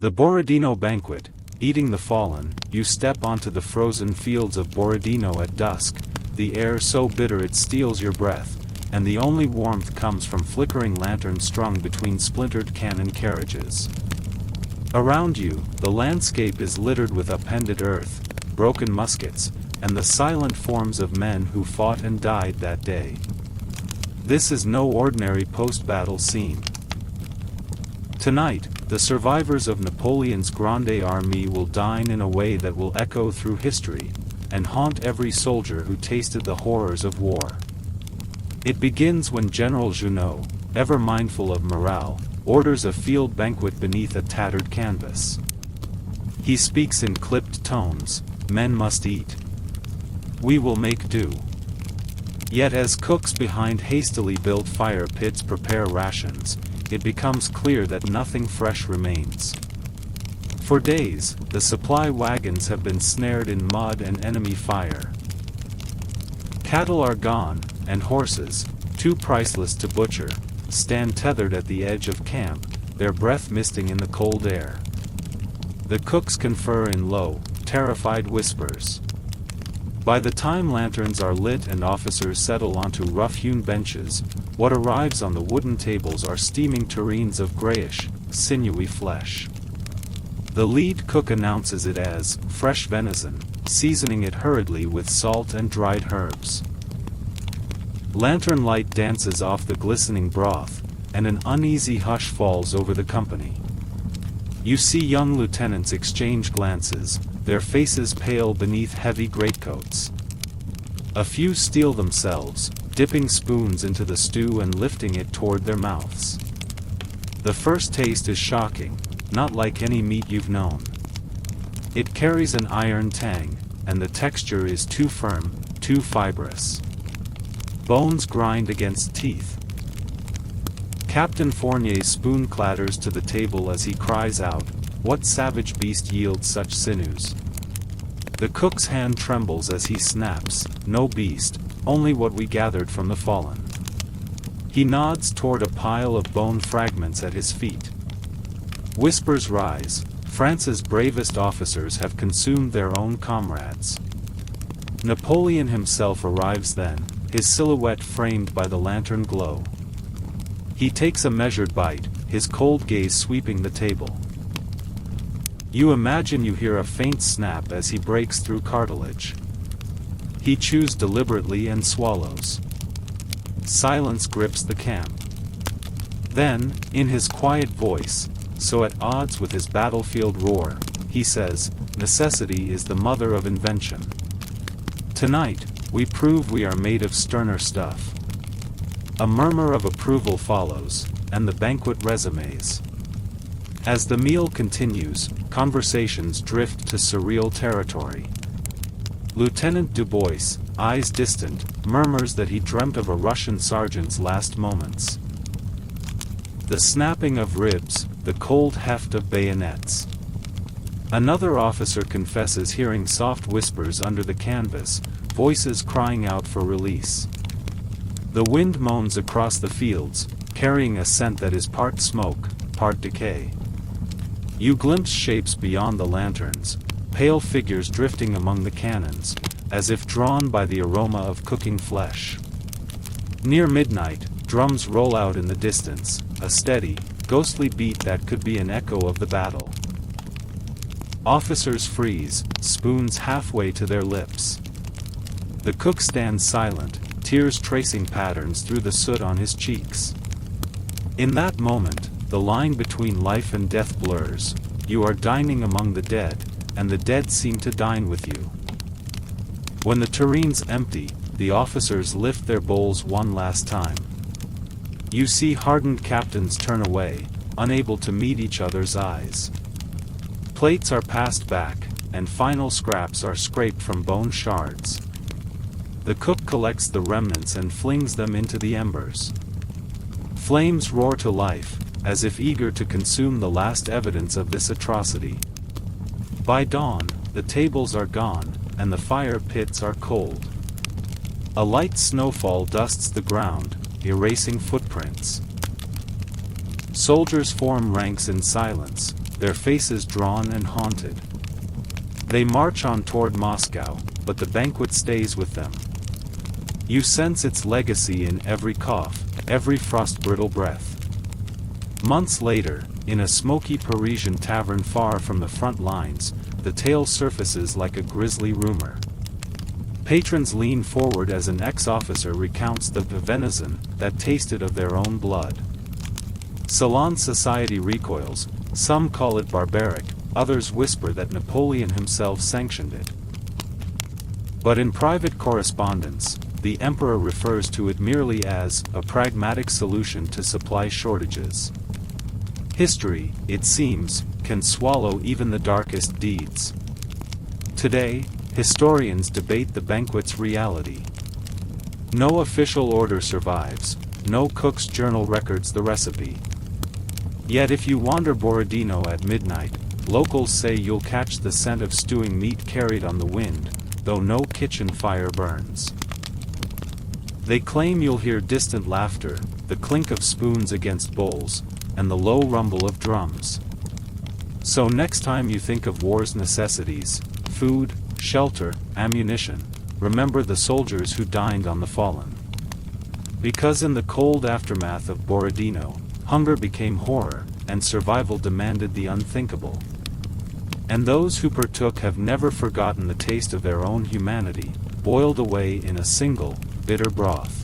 The Borodino Banquet, eating the fallen. You step onto the frozen fields of Borodino at dusk, the air so bitter it steals your breath, and the only warmth comes from flickering lanterns strung between splintered cannon carriages. Around you, the landscape is littered with upended earth, broken muskets, and the silent forms of men who fought and died that day. This is no ordinary post-battle scene. Tonight, the survivors of Napoleon's Grande Armée will dine in a way that will echo through history, and haunt every soldier who tasted the horrors of war. It begins when General Junot, ever mindful of morale, orders a field banquet beneath a tattered canvas. He speaks in clipped tones, "Men must eat. We will make do." Yet as cooks behind hastily built fire pits prepare rations, it becomes clear that nothing fresh remains. For days, the supply wagons have been snared in mud and enemy fire. Cattle are gone, and horses, too priceless to butcher, stand tethered at the edge of camp, their breath misting in the cold air. The cooks confer in low, terrified whispers. By the time lanterns are lit and officers settle onto rough-hewn benches, what arrives on the wooden tables are steaming terrines of grayish, sinewy flesh. The lead cook announces it as fresh venison, seasoning it hurriedly with salt and dried herbs. Lantern light dances off the glistening broth, and an uneasy hush falls over the company. You see young lieutenants exchange glances, their faces pale beneath heavy greatcoats. A few steel themselves, dipping spoons into the stew and lifting it toward their mouths. The first taste is shocking, not like any meat you've known. It carries an iron tang, and the texture is too firm, too fibrous. Bones grind against teeth. Captain Fournier's spoon clatters to the table as he cries out, "What savage beast yields such sinews?" The cook's hand trembles as he snaps, "No beast, only what we gathered from the fallen." He nods toward a pile of bone fragments at his feet. Whispers rise, France's bravest officers have consumed their own comrades. Napoleon himself arrives then, his silhouette framed by the lantern glow. He takes a measured bite, his cold gaze sweeping the table. You imagine you hear a faint snap as he breaks through cartilage. He chews deliberately and swallows. Silence grips the camp. Then, in his quiet voice, so at odds with his battlefield roar, he says, "Necessity is the mother of invention. Tonight, we prove we are made of sterner stuff." A murmur of approval follows, and the banquet resumes. As the meal continues, conversations drift to surreal territory. Lieutenant Dubois, eyes distant, murmurs that he dreamt of a Russian sergeant's last moments. The snapping of ribs, the cold heft of bayonets. Another officer confesses hearing soft whispers under the canvas, voices crying out for release. The wind moans across the fields, carrying a scent that is part smoke, part decay. You glimpse shapes beyond the lanterns, pale figures drifting among the cannons, as if drawn by the aroma of cooking flesh. Near midnight, drums roll out in the distance, a steady, ghostly beat that could be an echo of the battle. Officers freeze, spoons halfway to their lips. The cook stands silent, tears tracing patterns through the soot on his cheeks. In that moment, the line between life and death blurs. You are dining among the dead, and the dead seem to dine with you. When the tureens empty, the officers lift their bowls one last time. You see hardened captains turn away, unable to meet each other's eyes. Plates are passed back, and final scraps are scraped from bone shards. The cook collects the remnants and flings them into the embers. Flames roar to life, as if eager to consume the last evidence of this atrocity. By dawn, the tables are gone, and the fire pits are cold. A light snowfall dusts the ground, erasing footprints. Soldiers form ranks in silence, their faces drawn and haunted. They march on toward Moscow, but the banquet stays with them. You sense its legacy in every cough, every frost-brittle breath. Months later, in a smoky Parisian tavern far from the front lines, the tale surfaces like a grisly rumor. Patrons lean forward as an ex-officer recounts the venison that tasted of their own blood. Salon society recoils, some call it barbaric, others whisper that Napoleon himself sanctioned it. But in private correspondence, the emperor refers to it merely as a pragmatic solution to supply shortages. History, it seems, can swallow even the darkest deeds. Today, historians debate the banquet's reality. No official order survives, no cook's journal records the recipe. Yet if you wander Borodino at midnight, locals say you'll catch the scent of stewing meat carried on the wind, though no kitchen fire burns. They claim you'll hear distant laughter, the clink of spoons against bowls, and the low rumble of drums. So next time you think of war's necessities, food, shelter, ammunition, remember the soldiers who dined on the fallen. Because in the cold aftermath of Borodino, hunger became horror, and survival demanded the unthinkable. And those who partook have never forgotten the taste of their own humanity, boiled away in a single, bitter broth.